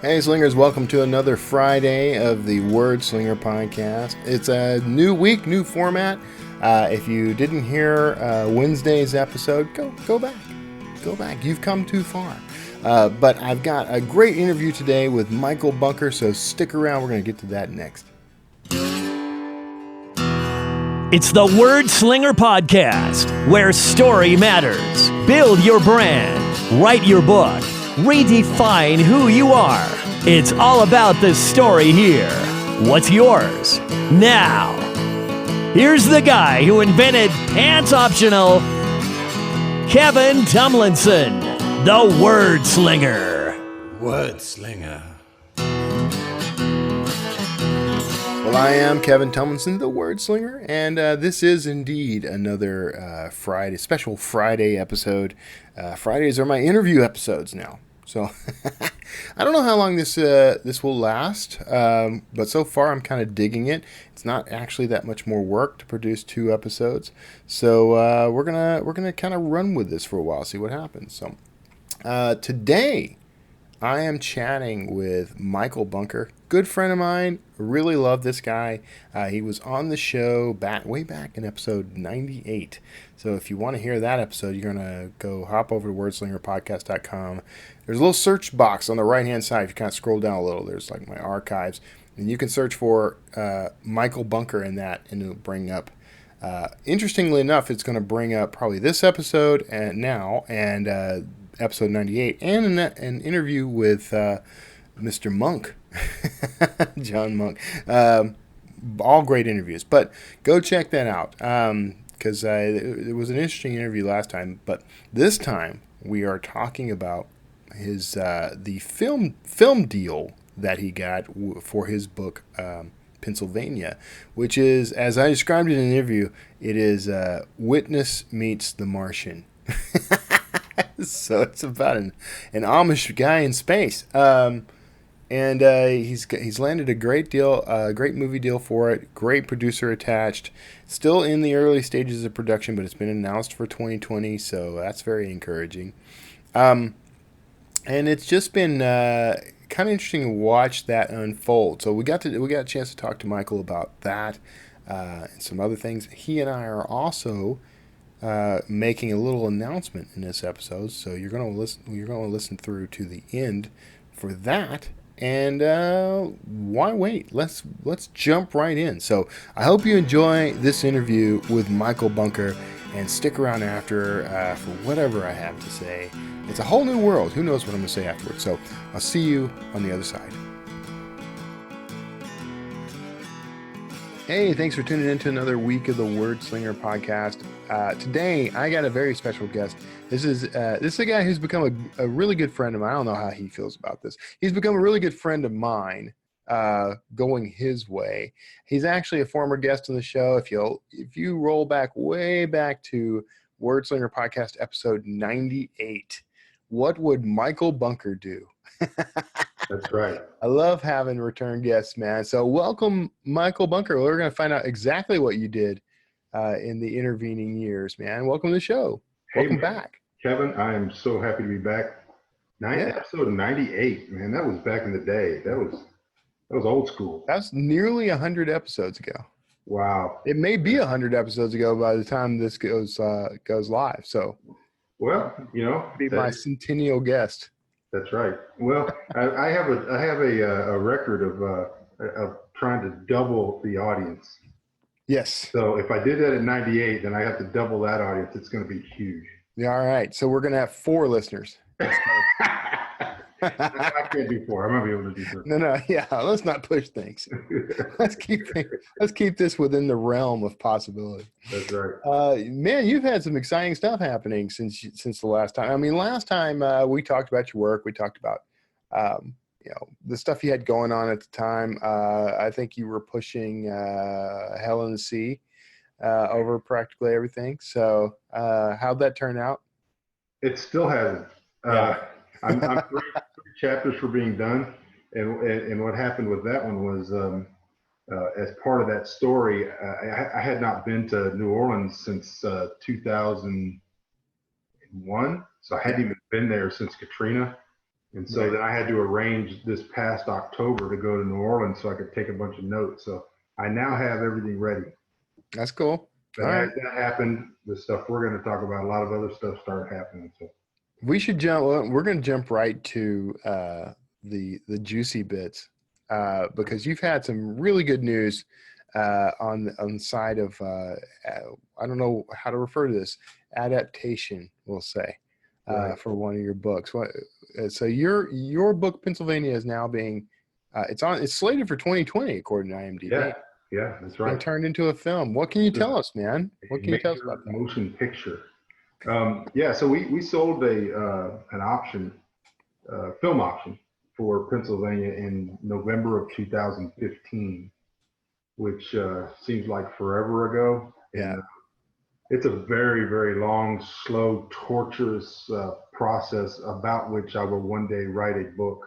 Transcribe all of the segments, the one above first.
Hey Slingers, welcome to another Friday of the Word Slinger podcast. It's a new week, new format. If you didn't hear Wednesday's episode, go back. You've come too far. But I've got a great interview today with Michael Bunker, so stick around. We're going to get to that next. It's the Word Slinger Podcast, where story matters. Build your brand, write your book, redefine who you are. It's all about the story here. What's yours? Now, here's the guy who invented pants optional, Kevin Tomlinson, the Word Slinger. Word Slinger. Well, I am Kevin Tomlinson, the Word Slinger, and this is indeed another special Friday episode. Fridays are my interview episodes now, so I don't know how long this will last, but so far I'm kind of digging it. It's not actually that much more work to produce 2 episodes, so we're gonna kind of run with this for a while, see what happens. So today I am chatting with Michael Bunker, good friend of mine. Really love this guy. He was on the show way back in episode 98. So if you want to hear that episode, you're going to go hop over to wordslingerpodcast.com. There's a little search box on the right-hand side. If you kind of scroll down a little, there's like my archives. And you can search for Michael Bunker in that, and it'll bring up, interestingly enough, it's going to bring up probably this episode and episode 98, and an interview with Mr. Monk, John Monk. All great interviews, but go check that out because it was an interesting interview last time. But this time we are talking about his the film deal that he got for his book Pennsylvania, which is, as I described it in an interview, it is Witness meets The Martian. So it's about an Amish guy in space, and he's landed a great movie deal for it. Great producer attached. Still in the early stages of production, but it's been announced for 2020, so that's very encouraging. And it's just been kind of interesting to watch that unfold. So we got a chance to talk to Michael about that and some other things. He and I are also making a little announcement in this episode, so you're going to listen through to the end for that. And why wait? Let's jump right in. So I hope you enjoy this interview with Michael Bunker, and stick around after for whatever I have to say. It's a whole new world. Who knows what I'm going to say afterwards? So I'll see you on the other side. Hey, thanks for tuning in to another week of the Word Slinger podcast. Today, I got a very special guest. This is a guy who's become a really good friend of mine. I don't know how he feels about this. He's become a really good friend of mine, going his way. He's actually a former guest on the show. If you roll way back to Word Slinger podcast episode 98, what would Michael Bunker do? That's right. I love having return guests, man. So welcome, Michael Bunker. We're going to find out exactly what you did in the intervening years, man. Welcome to the show. Welcome back. Kevin, I am so happy to be back. Episode 98, man. That was back in the day. That was old school. That's nearly 100 episodes ago. Wow. It may be 100 episodes ago by the time this goes live. So, well, be my centennial guest. That's right. Well, I have a record of trying to double the audience. Yes. So if I did that at 98, then I have to double that audience. It's going to be huge. Yeah. All right. So we're going to have 4 listeners. I can't do 4. I'm going to be able to do 3. No. Yeah. Let's not push things. Let's keep this within the realm of possibility. That's right. Man, you've had some exciting stuff happening since the last time. I mean, last time we talked about your work. We talked about the stuff you had going on at the time. I think you were pushing Hell in the Sea over practically everything. So how'd that turn out? It still hasn't. I'm 3 chapters for being done, and what happened with that one was as part of that story, I had not been to New Orleans since 2001, so I hadn't even been there since Katrina. And so then I had to arrange this past October to go to New Orleans so I could take a bunch of notes. So I now have everything ready. That's cool. But as that happened, the stuff we're going to talk about, a lot of other stuff started happening. So We should jump. We're going to jump right to the juicy bits because you've had some really good news on the side of I don't know how to refer to this, adaptation, we'll say, for one of your books. So your book Pennsylvania is now being it's slated for 2020 according to IMDb. Yeah, that's right. And turned into a film. What can you tell us, man? What can you tell us about that? Motion picture. So we sold an option, film option for Pennsylvania in November of 2015, which seems like forever ago. Yeah. And, it's a very, very long, slow, torturous process about which I will one day write a book.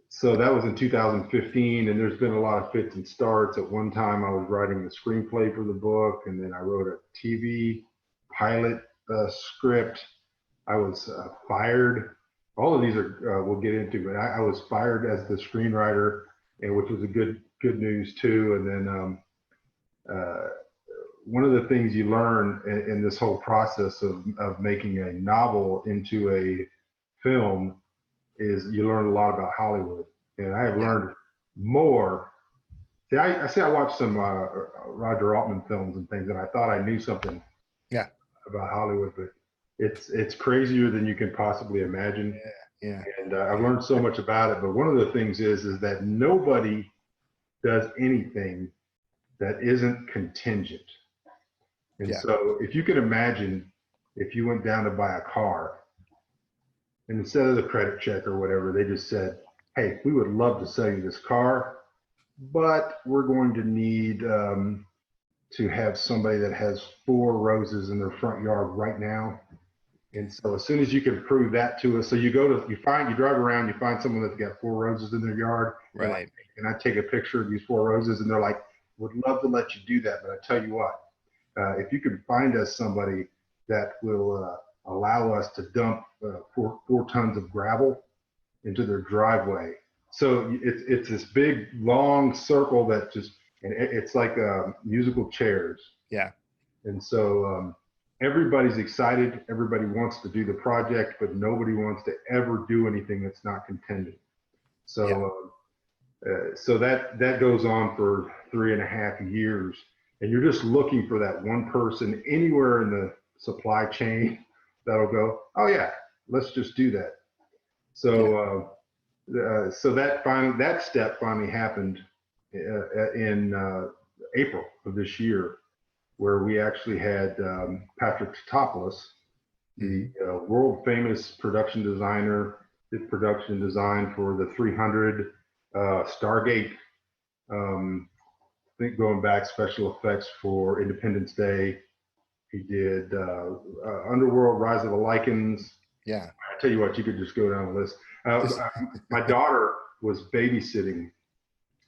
So that was in 2015, and there's been a lot of fits and starts. At one time, I was writing the screenplay for the book, and then I wrote a TV pilot script. I was fired. All of these are we'll get into, but I was fired as the screenwriter, and which was a good news too. And then one of the things you learn in this whole process of making a novel into a film is you learn a lot about Hollywood. And I have learned more. See, I watched some Roger Altman films and things, and I thought I knew something about Hollywood, but it's crazier than you can possibly imagine. Yeah. And I've learned so much about it. But one of the things is that nobody does anything that isn't contingent. And so if you can imagine if you went down to buy a car, and instead of the credit check or whatever, they just said, hey, we would love to sell you this car, but we're going to need to have somebody that has 4 roses in their front yard right now. And so as soon as you can prove that to us, so you drive around, you find someone that's got 4 roses in their yard. Right. And I take a picture of these 4 roses, and they're like, would love to let you do that. But I tell you what, if you can find us somebody that will allow us to dump 4 tons of gravel into their driveway. So it's this big long circle that and it's like musical chairs. Yeah. And so everybody's excited. Everybody wants to do the project, but nobody wants to ever do anything that's not contingent. So so that goes on for 3.5 years, and you're just looking for that one person anywhere in the supply chain that'll go, oh yeah, let's just do that. So so that step finally happened in April of this year, where we actually had Patrick Tatopoulos, the world famous production designer, did production design for the 300 Stargate. I think going back, special effects for Independence Day. He did Underworld, Rise of the Lycans. Yeah. I tell you what, you could just go down the list. My daughter was babysitting,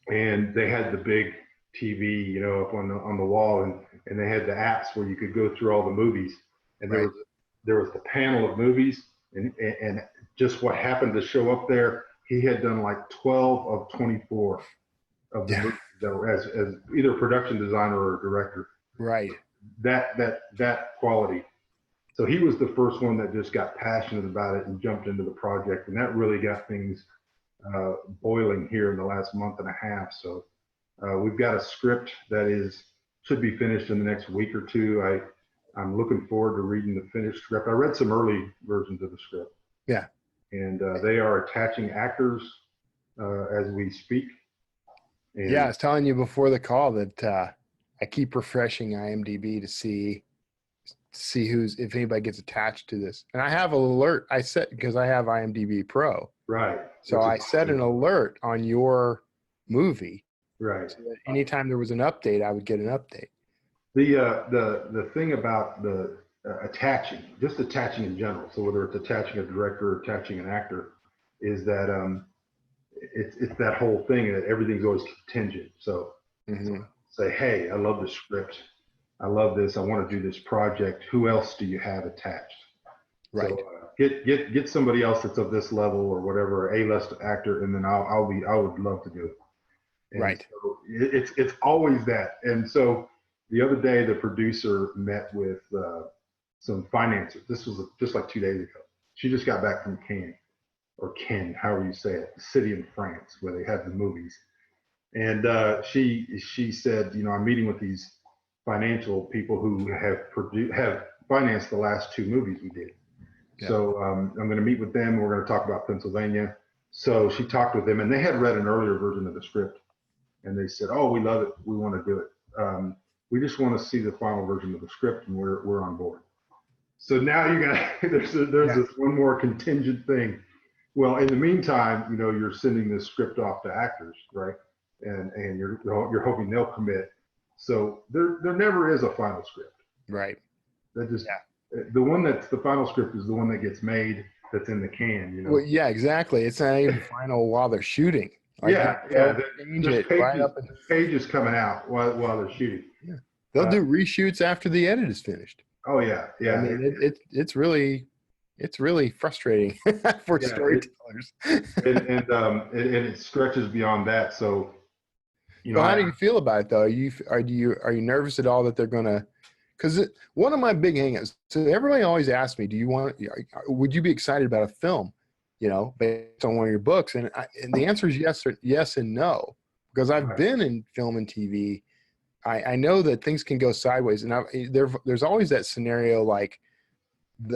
and they had the big TV, up on the wall, and they had the apps where you could go through all the movies. And there was the panel of movies, and just what happened to show up there, he had done like 12 of 24 of the movies that were as either production designer or director. Right. That quality. So he was the first one that just got passionate about it and jumped into the project, and that really got things boiling here in the last month and a half. So we've got a script that should be finished in the next week or two. I'm looking forward to reading the finished script. I read some early versions of the script. Yeah. And they are attaching actors as we speak. And I was telling you before the call that I keep refreshing IMDb to see if anybody gets attached to this. And I have an alert I set because I have IMDb Pro. Right. So I set an alert on your movie. Right. So that anytime there was an update, I would get an update. The thing about the attaching in general, so whether it's attaching a director or attaching an actor, is that it's that whole thing that everything's always contingent. So say, hey, I love the script. I love this. I want to do this project. Who else do you have attached? Right. So get somebody else that's of this level or whatever, A-list actor, and then I would love to do it. And Right. so it's always that. And so the other day, the producer met with some financiers. This was just like 2 days ago. She just got back from Cannes, however you say it, the city in France where they have the movies. And she said, I'm meeting with these financial people who have financed the last 2 movies we did. Yeah. So I'm going to meet with them. We're going to talk about Pennsylvania. So she talked with them, and they had read an earlier version of the script. And they said, "Oh, we love it. We want to do it. We just want to see the final version of the script, and we're on board." So now there's this one more contingent thing. Well, in the meantime, you're sending this script off to actors, right? And you're hoping they'll commit. So there never is a final script. Right. The one that's the final script is the one that gets made that's in the can. Well, yeah, exactly. It's not even final while they're shooting. Like pages coming out while they're shooting. Yeah, they'll do reshoots after the edit is finished. Oh yeah. I mean, it's really frustrating for storytellers. and it stretches beyond that. So, how do you feel about it though? Are you nervous at all that they're gonna? Because one of my big hangups. So everybody always asks me, would you be excited about a film? Based on one of your books, and the answer is yes and no, because I've been in film and TV. I know that things can go sideways, and there's always that scenario, like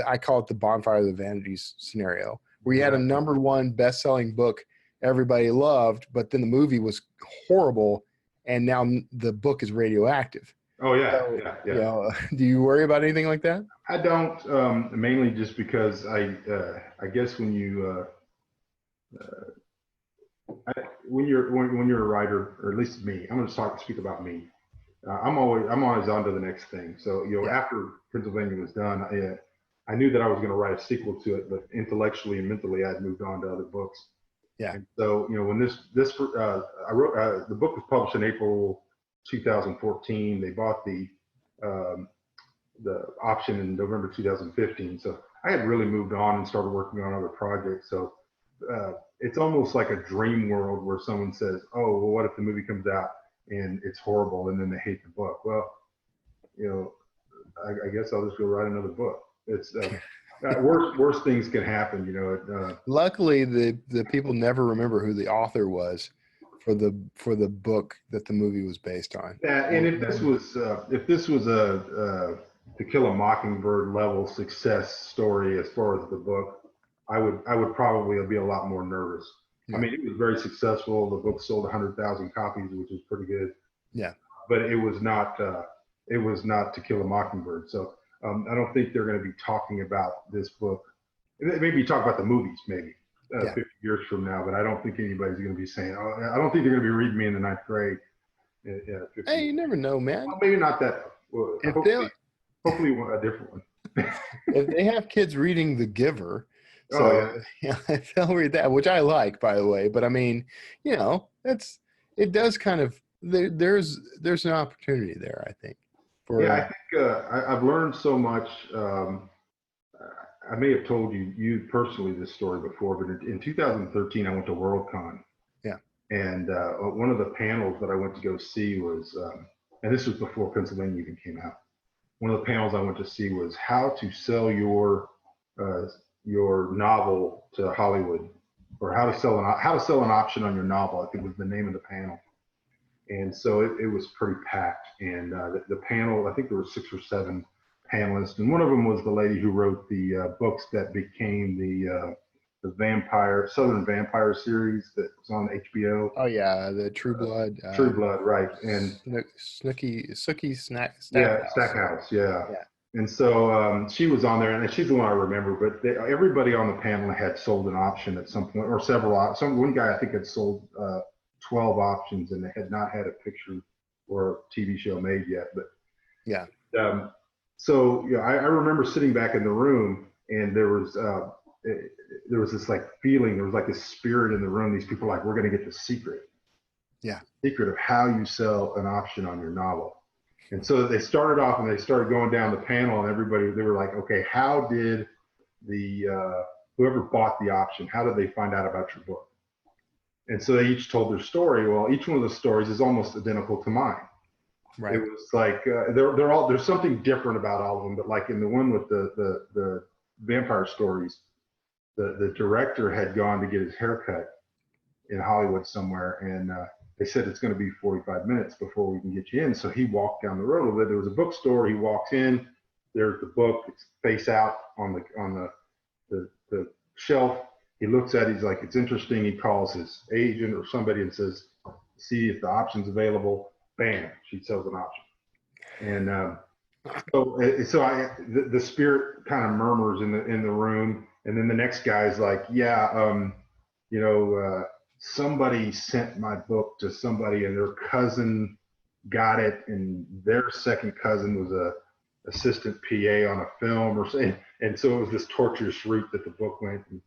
I call it the bonfire of the vanities scenario, where you had a #1 best-selling book everybody loved, but then the movie was horrible, and now the book is radioactive. Oh yeah, so, do you worry about anything like that? I don't, mainly just because I guess when you're a writer, or at least me, I'm going to speak about me. I'm always on to the next thing. So after Pennsylvania was done, I knew that I was going to write a sequel to it, but intellectually and mentally, I'd moved on to other books. Yeah. And so when I wrote the book was published in April 2014. They bought the option in November 2015. So I had really moved on and started working on other projects. So it's almost like a dream world where someone says, "Oh, well, what if the movie comes out and it's horrible and then they hate the book?" Well, I guess I'll just go write another book. It's worse things can happen. Luckily, the people never remember who the author was for the book that the movie was based on. Yeah, and if this was a To Kill a Mockingbird level success story as far as the book, I would probably be a lot more nervous. Yeah. I mean, it was very successful. The book sold 100,000 copies, which is pretty good. Yeah, but it was not To Kill a Mockingbird. So I don't think they're going to be talking about this book. Maybe talk about the movies, maybe. 50 years from now, but I don't think anybody's going to be saying, "Oh, I don't think they're going to be reading me in the 9th grade." Hey, you never know, man. Well, maybe not that. Well, hopefully a different one. If they have kids reading The Giver, they'll read that, which I like, by the way. But I mean, it does kind of there's an opportunity there, I think. I think I've learned so much. I may have told you personally this story before, but in 2013, I went to Worldcon. Yeah. And one of the panels that I went to go see was, and this was before Pennsylvania even came out. One of the panels I went to see was how to sell your novel to Hollywood, or how to sell an option on your novel, I think was the name of the panel. And so it was pretty packed. And the panel, I think there were 6 or 7 panelists, and one of them was the lady who wrote the books that became the Southern Vampire series that was on HBO. Oh yeah, the True Blood. True Blood, right? And Sookie Stackhouse. Stackhouse, yeah. And so she was on there, and she's the one I remember. But everybody on the panel had sold an option at some point, or several. One guy I think had sold 12 options, and they had not had a picture or a TV show made yet. But yeah. So I remember sitting back in the room, and there was this like feeling, there was like this spirit in the room. These people were like, we're going to get the secret. Yeah. Secret of how you sell an option on your novel. And so they started off and they started going down the panel, and everybody, they were like, okay, how did whoever bought the option, how did they find out about your book? And so they each told their story. Well, each one of the stories is almost identical to mine. Right. It was like there's something different about all of them. But like in the one with the vampire stories, the director had gone to get his haircut in Hollywood somewhere, and they said it's going to be 45 minutes before we can get you in. So he walked down the road a little bit. There was a bookstore. He walks in. There's the book. It's face out on the shelf. He looks at it. He's like, it's interesting. He calls his agent or somebody and says, see if the option's available. Bam, she sells an option. And the spirit kind of murmurs in the room. And then the next guy's like, yeah, somebody sent my book to somebody and their cousin got it, and their second cousin was a assistant PA on a film or something. And so it was this torturous route that the book went. And,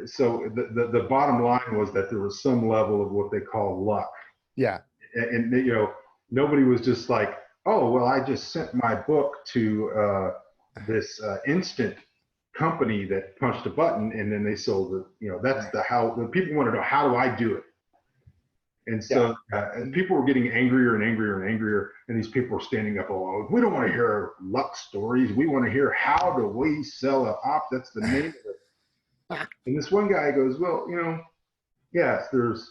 so the bottom line was that there was some level of what they call luck. Yeah. And nobody was just like, oh, well, I just sent my book to this instant company that punched a button and then they sold it. That's the people want to know, how do I do it? And so and people were getting angrier and angrier and angrier. And these people were standing up, oh, we don't want to hear luck stories. We want to hear, how do we sell an op? That's the name of it. And this one guy goes, well, yes, there's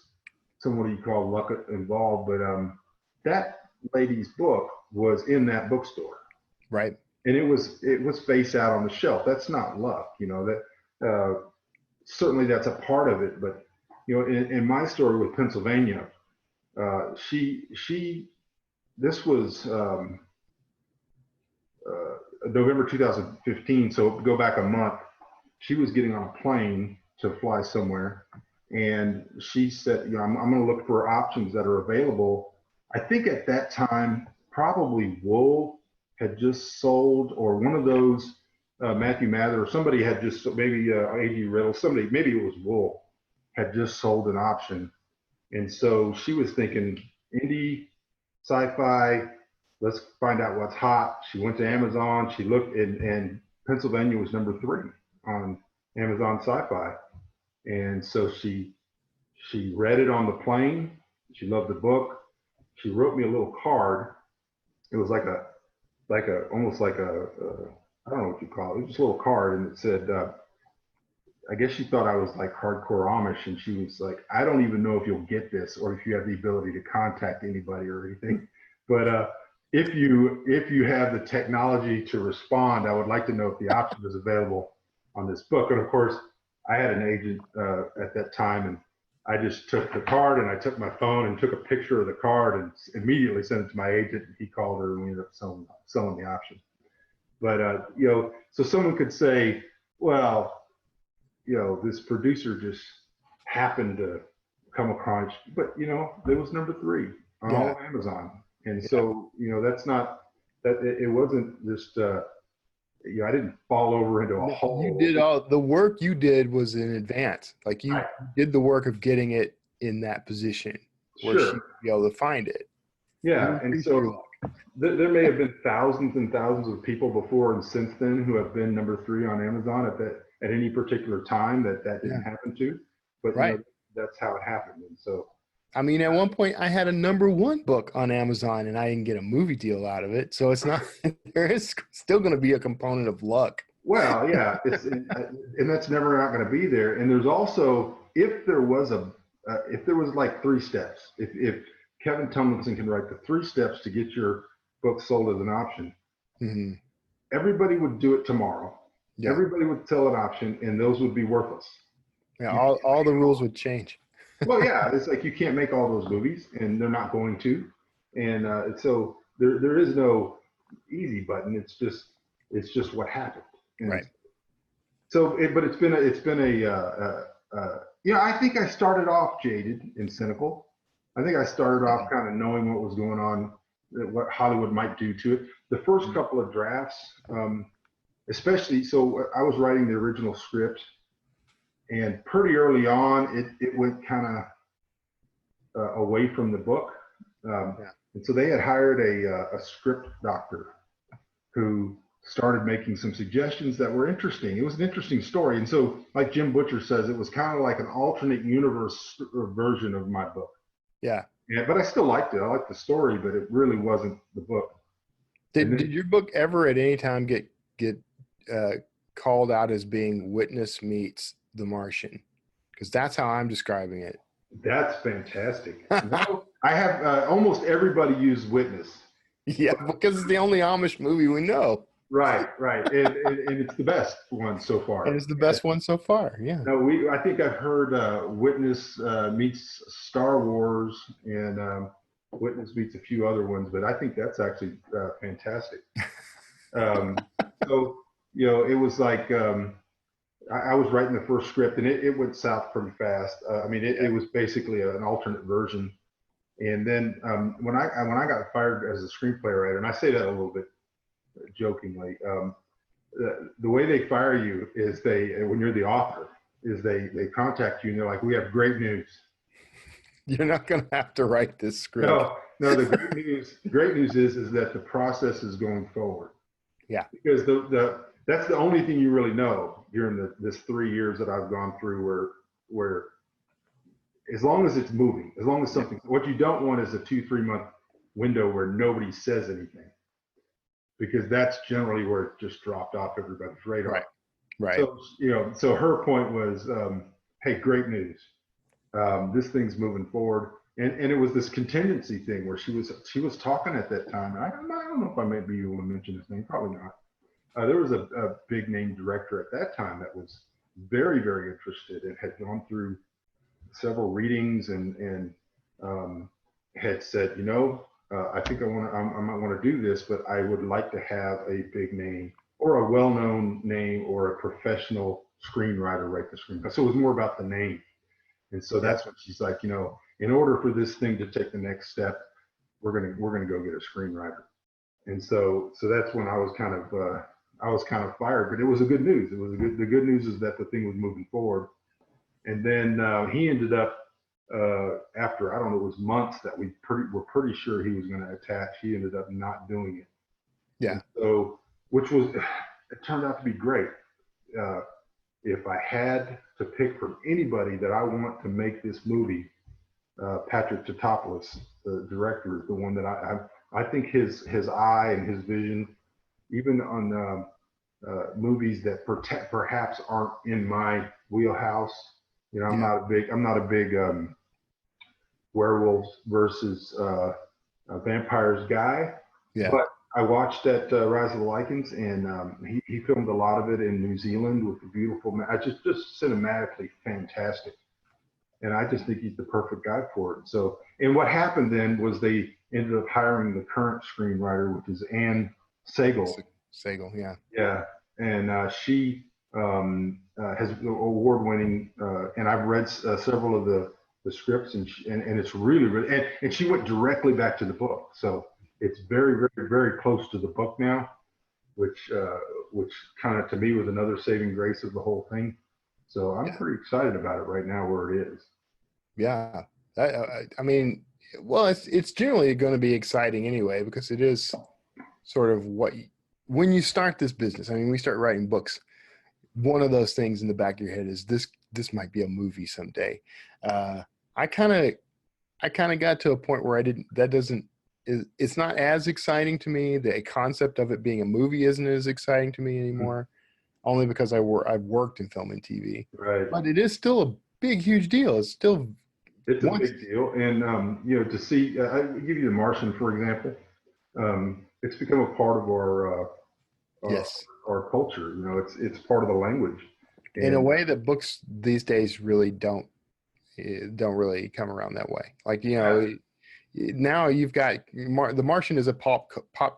some what you call luck involved, but that lady's book was in that bookstore. Right. And it was face out on the shelf. That's not luck, that certainly that's a part of it. But, in my story with Pennsylvania, this was November 2015. So go back a month, she was getting on a plane to fly somewhere. And she said, I'm going to look for options that are available. I think at that time, probably Wool had just sold, or one of those, Matthew Mather, or somebody had just, maybe A.G. Riddle, somebody, maybe it was Wool, had just sold an option. And so she was thinking, indie, sci-fi, let's find out what's hot. She went to Amazon, she looked, and Pennsylvania was number 3 on Amazon Sci-Fi. And so she read it on the plane. She loved the book. She wrote me a little card. It was almost like a I don't know what you call it. It was just a little card, and it said, I guess she thought I was like hardcore Amish, and she was like, I don't even know if you'll get this or if you have the ability to contact anybody or anything. But if you have the technology to respond, I would like to know if the option is available on this book. And of course, I had an agent at that time, and I just took the card and I took my phone and took a picture of the card and immediately sent it to my agent. And he called her, and we ended up selling the option. But so someone could say, well, this producer just happened to come across, but it was number 3 on all of Amazon, and so that's not that it wasn't just. I didn't fall over into a hole. You did all the work you did was in advance. Like you did the work of getting it in that position where she would be able to find it. Yeah. And so there may have been thousands and thousands of people before and since then who have been number 3 on Amazon at any particular time that didn't happen to. But that's how it happened. And so, I mean, at one point I had a number 1 book on Amazon and I didn't get a movie deal out of it. So it's not, there is still going to be a component of luck. Well, yeah, and that's never not going to be there. And there's also, if there was like 3 steps, if Kevin Tumlinson can write the 3 steps to get your book sold as an option, everybody would do it tomorrow. Yeah. Everybody would sell an option, and those would be worthless. Yeah, all the rules would change. Well, yeah, it's like you can't make all those movies, and they're not going to. And so there is no easy button. It's just what happened. And right. So, but it's been I think I started off jaded and cynical. I think I started off kind of knowing what was going on, what Hollywood might do to it. The first couple of drafts, especially, so I was writing the original script, and pretty early on, it went kind of away from the book. And so they had hired a script doctor who started making some suggestions that were interesting. It was an interesting story. And so, like Jim Butcher says, it was kind of like an alternate universe version of my book. Yeah. Yeah, but I still liked it. I liked the story, but it really wasn't the book. Did your book ever at any time get called out as being Witness meets The Martian? Because that's how I'm describing it. That's fantastic. No, I have almost everybody use Witness. Yeah, because it's the only Amish movie we know. Right. And it's the best one so far. And it's the best one so far, yeah. No, I think I've heard Witness meets Star Wars and Witness meets a few other ones, but I think that's actually fantastic. So, it was like I was writing the first script, and it went south pretty fast. It was basically an alternate version. And then when I got fired as a screenplay writer, and I say that a little bit jokingly, the way they fire you is when you're the author, is they contact you and they're like, we have great news. You're not going to have to write this script. No. The great news is that the process is going forward. Yeah. Because that's the only thing you really know during this 3 years that I've gone through where as long as it's moving, as long as something, what you don't want is a 2-3 month window where nobody says anything, because that's generally where it just dropped off everybody's radar. Right. So her point was, hey, great news. This thing's moving forward. And it was this contingency thing where she was talking at that time. And I don't know if I may be able to mention his name, probably not. There was a big name director at that time that was very, very interested and had gone through several readings and had said, I think I might want to do this, but I would like to have a big name or a well-known name or a professional screenwriter write the screenplay. So it was more about the name. And so that's when she's like, in order for this thing to take the next step, we're gonna go get a screenwriter. And so that's when I was kind of fired, but it was a good news. The good news is that the thing was moving forward. And then he ended up after, I don't know, it was months that we were pretty sure he was going to attach. He ended up not doing it. Yeah. And so, it turned out to be great. If I had to pick from anybody that I want to make this movie, Patrick Tatopoulos, the director, is the one that I think his eye and his vision, even on movies that perhaps aren't in my wheelhouse. I'm not a big werewolves versus vampires guy. Yeah. But I watched that Rise of the Lycans, and he filmed a lot of it in New Zealand with the beautiful, just cinematically fantastic. And I just think he's the perfect guy for it. So, and what happened then was they ended up hiring the current screenwriter, which is Anne Sagel. Yeah. Yeah, and she has award-winning, and I've read several of the scripts, and it's really, and she went directly back to the book, so it's very, very, very close to the book now, which kind of to me was another saving grace of the whole thing. So I'm pretty excited about it right now where it is. Yeah, well, it's generally going to be exciting anyway, because it is sort of when you start this business. We start writing books. One of those things in the back of your head is this might be a movie someday. I kind of got to a point where it's not as exciting to me. The concept of it being a movie isn't as exciting to me anymore, only because I've worked in film and TV. Right. But it is still a big, huge deal. It's a big deal. And, to see, I give you The Martian, for example. It's become a part of our culture. It's part of the language. And in a way that books these days really don't really come around that way. Like, now you've got The Martian is a pop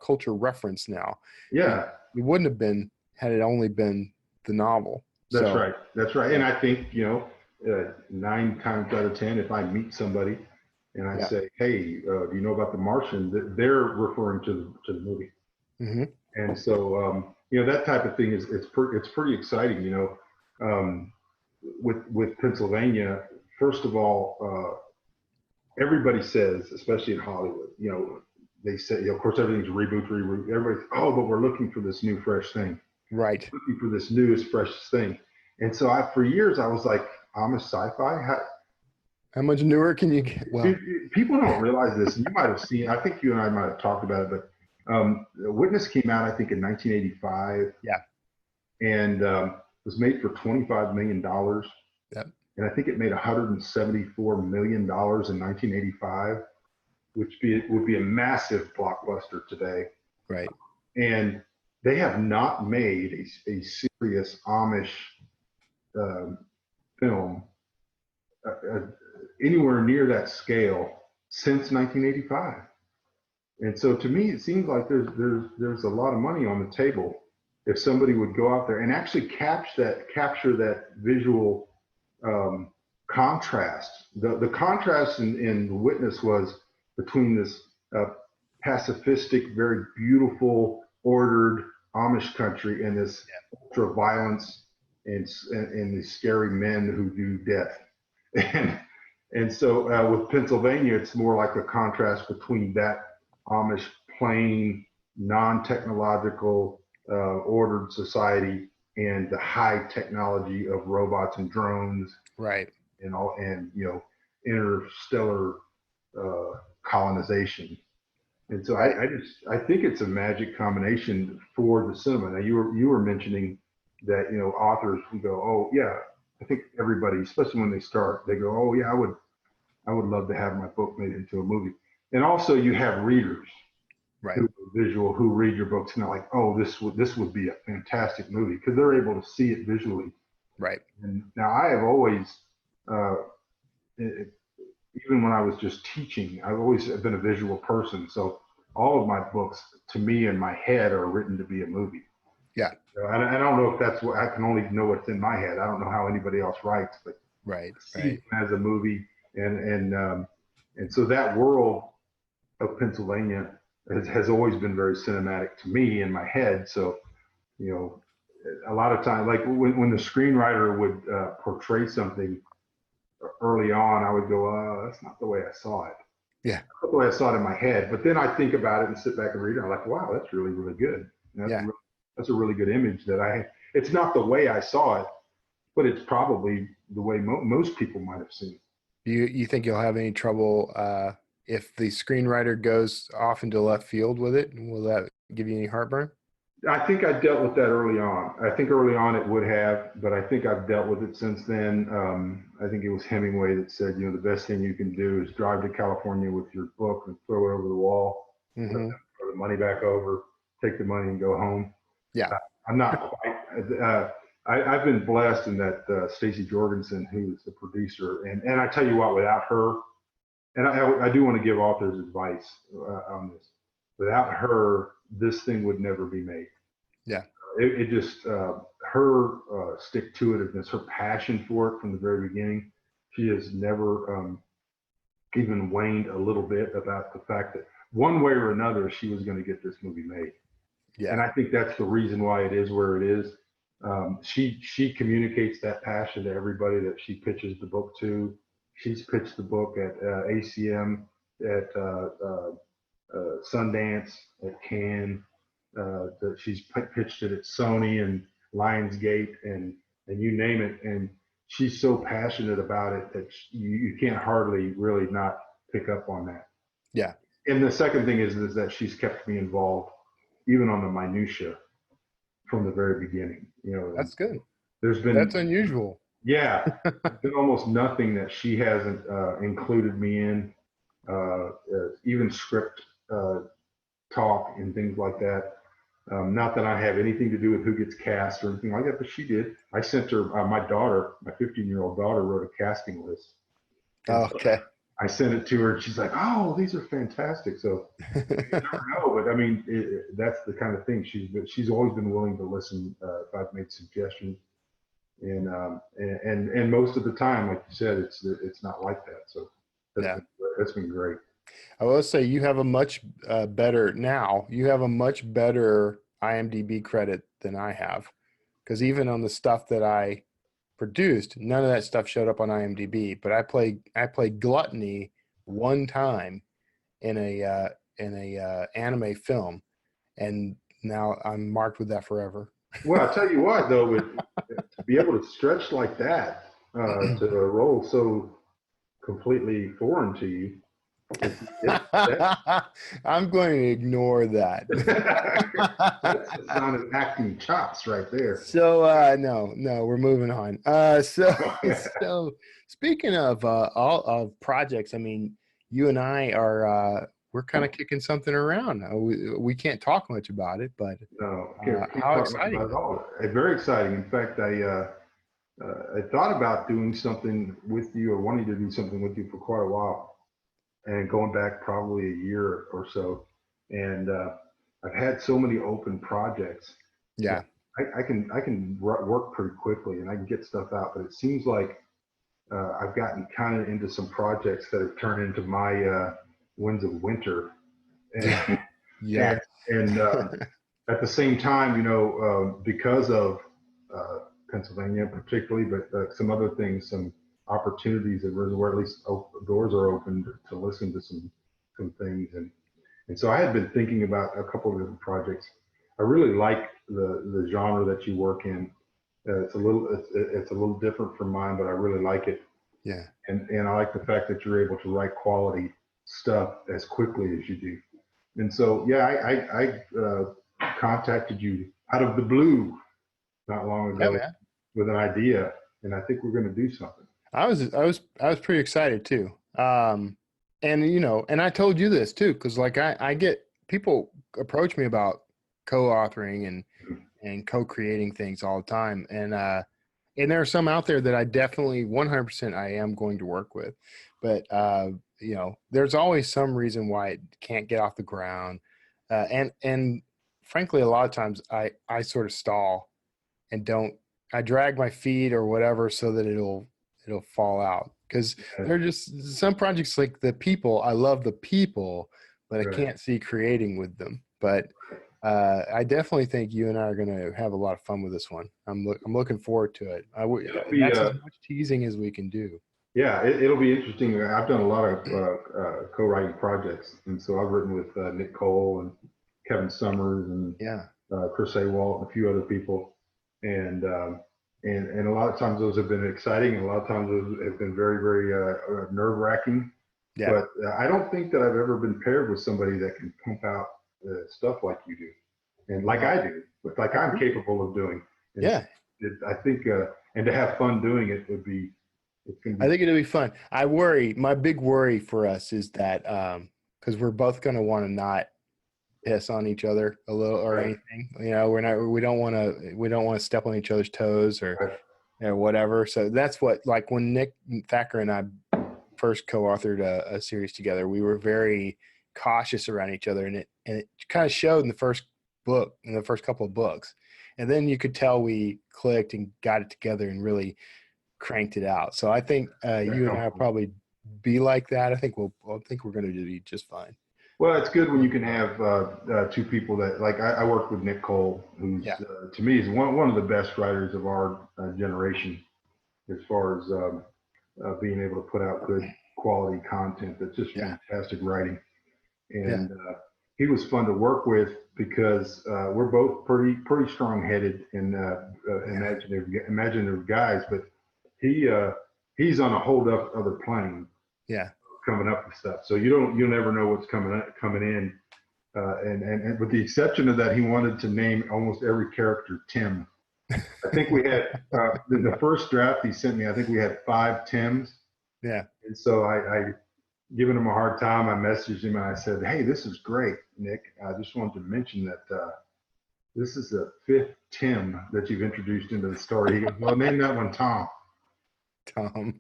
culture reference now. Yeah. It wouldn't have been had it only been the novel. That's right. And I think, 9 times out of 10, if I meet somebody and I say, hey, do you know about The Martian? They're referring to the movie. Mm-hmm. And so, that type of thing it's pretty exciting, with Pennsylvania. First of all, everybody says, especially in Hollywood, they say, of course, everything's reboot. Everybody's, oh, but we're looking for this new, fresh thing. Right. Looking for this newest, freshest thing. And so for years, I was like, Amish Sci-Fi. How much newer can you get? Well, people don't realize this. And you might have seen, I think you and I might have talked about it, but Witness came out, I think, in 1985. Yeah. And was made for $25 million. Yep. And I think it made $174 million in 1985, which would be a massive blockbuster today. Right. And they have not made a serious Amish film anywhere near that scale since 1985. And so to me, it seems like there's a lot of money on the table if somebody would go out there and actually capture that visual contrast. The contrast in The Witness was between this pacifistic, very beautiful, ordered Amish country and this ultra violence and these scary men who do death. And so with Pennsylvania, it's more like a contrast between that Amish plain, non-technological, ordered society and the high technology of robots and drones, right, and interstellar colonization. And so I think it's a magic combination for the cinema. Now you were mentioning that authors who go, oh yeah, I think everybody, especially when they start, they go, oh yeah, I would love to have my book made into a movie. And also you have readers, right, who read your books and they're like, oh, this would be a fantastic movie because they're able to see it visually. Right. And now I have always, even when I was just teaching, I've always been a visual person. So all of my books, to me, in my head, are written to be a movie. Yeah. So I don't know if that's what I can only know what's in my head. I don't know how anybody else writes, but right, as a movie, and so that world of Pennsylvania has always been very cinematic to me in my head. So, a lot of times, like when the screenwriter would portray something early on, I would go, that's not the way I saw it. Yeah. That's not the way I saw it in my head. But then I think about it and sit back and read it. I'm like, wow, that's really, really good. That's a really good image it's not the way I saw it, but it's probably the way most people might have seen it. You think you'll have any trouble if the screenwriter goes off into left field with it? Will that give you any heartburn? I think I dealt with that early on. I think early on it would have, but I think I've dealt with it since then. I think it was Hemingway that said, the best thing you can do is drive to California with your book and throw it over the wall, Mm-hmm. throw the money back over, take the money and go home. Yeah. I'm not quite. I've been blessed in that Stacey Jorgensen, who is the producer, and I tell you what, without her, and I do want to give authors advice on this. Without her, this thing would never be made. Yeah. It just her stick-to-itiveness, her passion for it from the very beginning. She has never even waned a little bit about the fact that one way or another she was going to get this movie made. Yeah. And I think that's the reason why it is where it is. She communicates that passion to everybody that she pitches the book to. She's pitched the book at ACM, at Sundance, at Cannes. She's pitched it at Sony and Lionsgate and you name it. And she's so passionate about it that you can't hardly really not pick up on that. Yeah. And the second thing is that she's kept me involved, even on the minutia, from the very beginning. That's good. That's unusual. Yeah, there's been almost nothing that she hasn't included me in, even script talk and things like that. Not that I have anything to do with who gets cast or anything like that, but she did. I sent her, my daughter, my 15-year-old daughter, wrote a casting list. Oh, okay. I sent it to her, and she's like, "Oh, these are fantastic." So you never know, but I mean, that's the kind of thing. She's always been willing to listen if I've made suggestions, and most of the time, like you said, it's not like that. So that's been great. I will say you have a much better IMDb credit than I have, because even on the stuff that I produced, none of that stuff showed up on IMDb. But I played Gluttony one time in anime film, and now I'm marked with that forever. Well, I tell you what, though, to be able to stretch like that to a role so completely foreign to you, I'm going to ignore that. that's the sign of acting chops right there. So no, we're moving on. So speaking of all of projects, I mean, you and I are we're kind of kicking something around. We can't talk much about it, but No, can't how talk much exciting! about it all. Very exciting. In fact, I thought about doing something with you or wanting to do something with you for quite a while, and going back probably a year or so. And I've had so many open projects. Yeah, I can work pretty quickly and I can get stuff out, but it seems like I've gotten kind of into some projects that have turned into my winds of winter. And, yeah, and at the same time, because of Pennsylvania particularly, but some other things, some opportunities that where at least doors are open to listen to some things. And so I had been thinking about a couple of different projects. I really like the genre that you work in. It's a little different from mine, but I really like it. yeah. And I like the fact that you're able to write quality stuff as quickly as you do. And so, yeah, I contacted you out of the blue not long ago with an idea, and I think we're going to do something. I was pretty excited too. And and I told you this too, because like I get people approach me about co-authoring and co-creating things all the time, and there are some out there that I definitely 100% I am going to work with, but there's always some reason why it can't get off the ground, and frankly, a lot of times I sort of stall and I drag my feet or whatever so that it'll fall out. Because they're just some projects like I love the people, but I can't see creating with them. But I definitely think you and I are going to have a lot of fun with this one. I'm looking forward to it. That's as much teasing as we can do. Yeah, it'll be interesting. I've done a lot of co-writing projects, and so I've written with Nick Cole and Kevin Summers and Chris Awalt and a few other people, and a lot of times those have been exciting, and a lot of times those have been very, very nerve-wracking. Yeah. But I don't think that I've ever been paired with somebody that can pump out stuff like you do, and like I do, but like I'm capable of doing. And I think, and to have fun doing it would be. I think it'll be fun. My big worry for us is that because we're both going to want to not piss on each other a little or anything. We don't want to step on each other's toes or whatever. So that's what, like when Nick Thacker and I first co-authored a series together, we were very cautious around each other, and it kind of showed in the first couple of books, and then you could tell we clicked and got it together and really cranked it out. So I think you and I will probably be like that. I think we're going to be just fine. Well, it's good when you can have two people that, like I work with Nick Cole, who's to me is one of the best writers of our generation, as far as being able to put out good quality content. That's just fantastic writing, and he was fun to work with because we're both pretty strong-headed and imaginative guys, but he's on a whole other plane. Yeah. Coming up with stuff, so you'll never know what's coming in, and with the exception of that, he wanted to name almost every character Tim. I think we had in the first draft he sent me. I think we had 5 Tims. Yeah. And so I giving him a hard time. I messaged him and I said, "Hey, this is great, Nick. I just wanted to mention that this is the 5th Tim that you've introduced into the story." He goes, "Well, name that one Tom." Tom.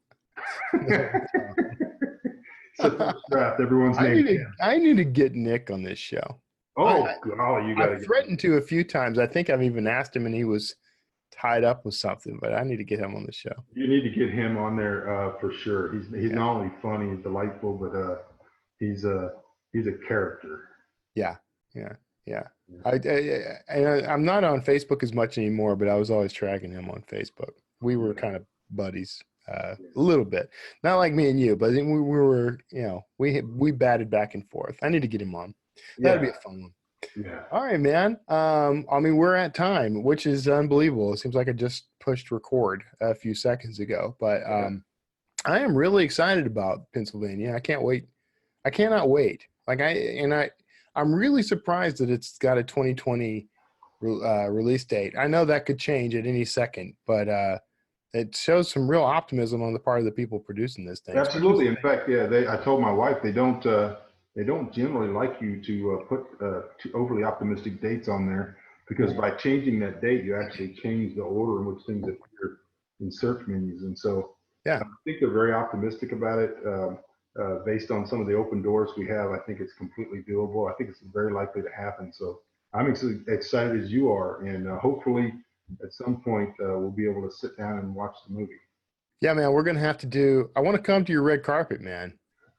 Draft, everyone's name. I need to get Nick on this show. You got to. I've threatened to a few times. I think I've even asked him, and he was tied up with something. But I need to get him on the show. You need to get him on there for sure. He's not only funny and delightful, but he's a character. Yeah. I'm not on Facebook as much anymore, but I was always tracking him on Facebook. We were kind of buddies. A little bit, not like me and you, but we were, we batted back and forth. I need to get him on. That'd be Yeah. a fun one. Yeah. All right, man. I mean, we're at time, which is unbelievable. It seems like I just pushed record a few seconds ago, but Yeah. I am really excited about Pennsylvania. I can't wait. I cannot wait. I'm really surprised that it's got a 2020 release date. I know that could change at any second, but it shows some real optimism on the part of the people producing this thing. Absolutely. In fact, yeah, I told my wife they don't generally like you to put too overly optimistic dates on there because by changing that date, you actually change the order in which things appear in search menus. And so Yeah. I think they're very optimistic about it. Based on some of the open doors we have, I think it's completely doable. I think it's very likely to happen. So I'm excited as you are, and hopefully at some point we'll be able to sit down and watch the movie. Yeah, man, we're gonna have to do. I want to come to your red carpet, man.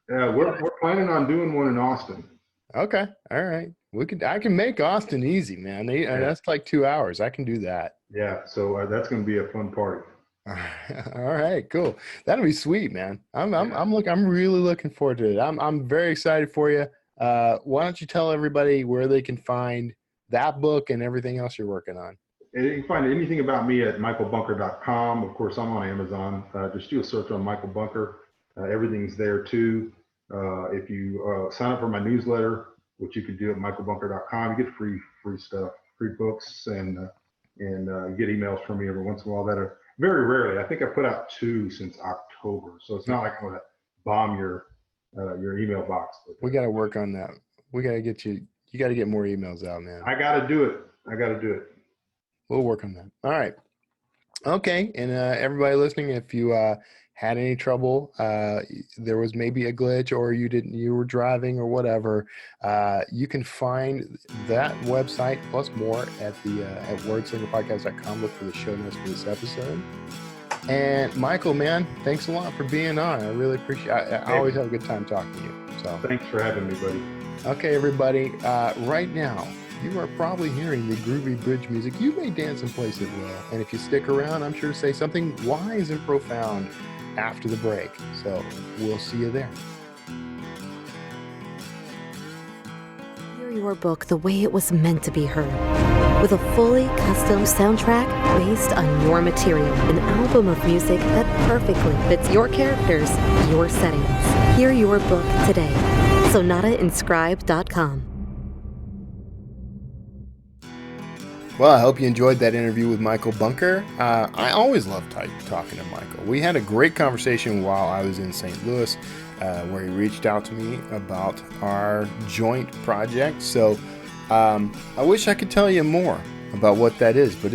We're planning on doing one in Austin. Okay, all right. I can make Austin easy, man. That's like 2 hours. I can do that. Yeah, so that's going to be a fun party. All right, cool. That'll be sweet, man. I'm really looking forward to it. I'm very excited for you. Why don't you tell everybody where they can find that book and everything else you're working on? And you can find anything about me at michaelbunker.com. Of course, I'm on Amazon. Just do a search on Michael Bunker. Everything's there too. If you sign up for my newsletter, which you can do at michaelbunker.com, you get free stuff, free books, and you get emails from me every once in a while that are very rarely. I think I put out 2 since October, so it's not like I'm going to bomb your email box. We got to work on that. We got to get you. You got to get more emails out, man. I got to do it. We'll work on that. All right. Okay. And everybody listening, if you had any trouble, there was maybe a glitch or you were driving or whatever, you can find that website plus more at wordslingerpodcast.com. Look for the show notes for this episode. And Michael, man, thanks a lot for being on. I really appreciate it. I always have a good time talking to you. So thanks for having me, buddy. Okay, everybody. Right now, you are probably hearing the groovy bridge music. You may dance and place it well. And if you stick around, I'm sure to say something wise and profound after the break. So we'll see you there. Hear your book the way it was meant to be heard. With a fully custom soundtrack based on your material. An album of music that perfectly fits your characters, your settings. Hear your book today. SonataInscribe.com. Well, I hope you enjoyed that interview with Michael Bunker. I always love talking to Michael. We had a great conversation while I was in St. Louis, where he reached out to me about our joint project. So I wish I could tell you more about what that is, but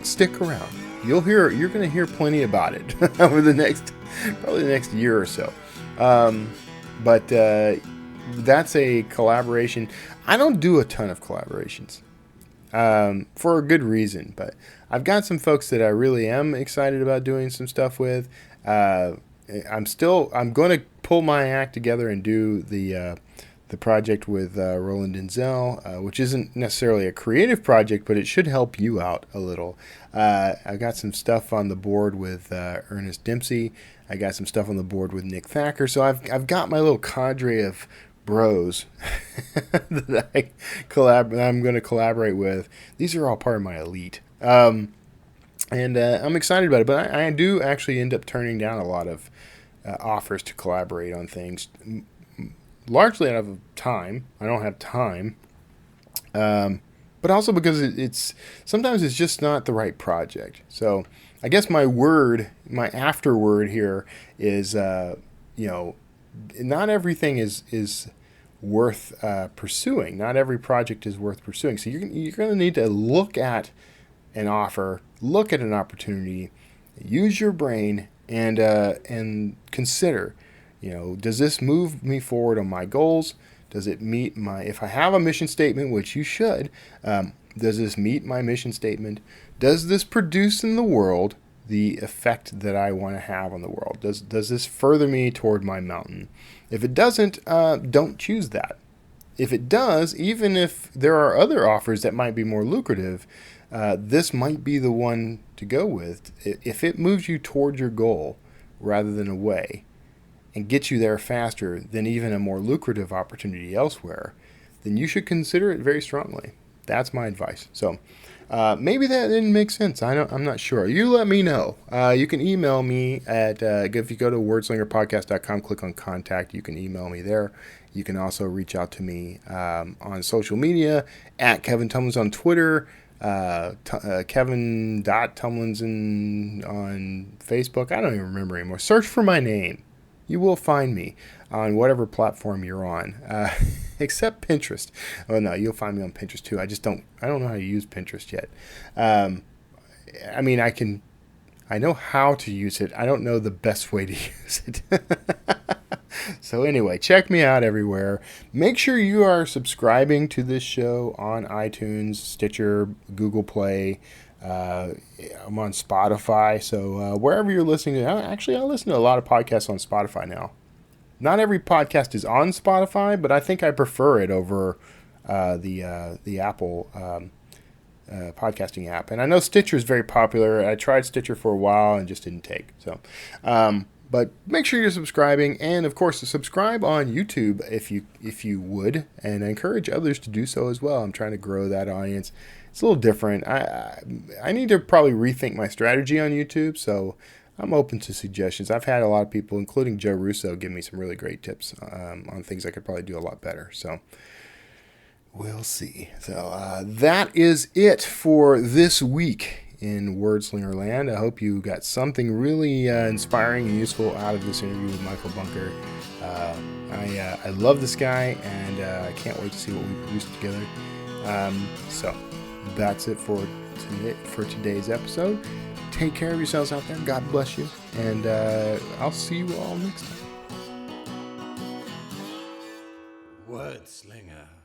stick around. You're going to hear plenty about it over probably the next year or so. But that's a collaboration. I don't do a ton of collaborations. For a good reason, but I've got some folks that I really am excited about doing some stuff with. I'm going to pull my act together and do the project with Roland Denzel, which isn't necessarily a creative project, but it should help you out a little. I've got some stuff on the board with Ernest Dempsey. I got some stuff on the board with Nick Thacker. So I've got my little cadre of bros that I'm going to collaborate with. These are all part of my elite. And I'm excited about it, but I do actually end up turning down a lot of offers to collaborate on things, largely out of time. I don't have time. But also because sometimes it's just not the right project. So I guess my afterword here is, not everything is worth pursuing. Not every project is worth pursuing. So you're going to need to look at an offer, look at an opportunity, use your brain, and consider, does this move me forward on my goals? Does it meet if I have a mission statement, which you should, does this meet my mission statement? Does this produce in the world the effect that I want to have on the world? Does this further me toward my mountain? If it doesn't, don't choose that. If it does, even if there are other offers that might be more lucrative, this might be the one to go with. If it moves you toward your goal rather than away, and get you there faster than even a more lucrative opportunity elsewhere, then you should consider it very strongly. That's my advice. So maybe that didn't make sense. I'm not sure. You let me know. You can email me at, if you go to wordslingerpodcast.com, click on contact, you can email me there. You can also reach out to me on social media at Kevin Tumlins on Twitter, Kevin.Tumlinson on Facebook. I don't even remember anymore. Search for my name. You will find me on whatever platform you're on, except Pinterest. Oh no, you'll find me on Pinterest too. I don't know how to use Pinterest yet. I mean, I know how to use it. I don't know the best way to use it. So anyway, check me out everywhere. Make sure you are subscribing to this show on iTunes, Stitcher, Google Play. I'm on Spotify. So wherever you're listening to, actually, I listen to a lot of podcasts on Spotify now. Not every podcast is on Spotify, but I think I prefer it over the Apple podcasting app. And I know Stitcher is very popular. I tried Stitcher for a while and just didn't take. So, but make sure you're subscribing, and of course, subscribe on YouTube if you would, and I encourage others to do so as well. I'm trying to grow that audience. It's a little different. I need to probably rethink my strategy on YouTube, so I'm open to suggestions. I've had a lot of people, including Joe Russo, give me some really great tips on things I could probably do a lot better. So we'll see. So that is it for this week in Wordslinger Land. I hope you got something really inspiring and useful out of this interview with Michael Bunker. I love this guy, and I can't wait to see what we produce together. So that's it for today's episode. Take care of yourselves out there. God bless you, and I'll see you all next time. Word Slinger.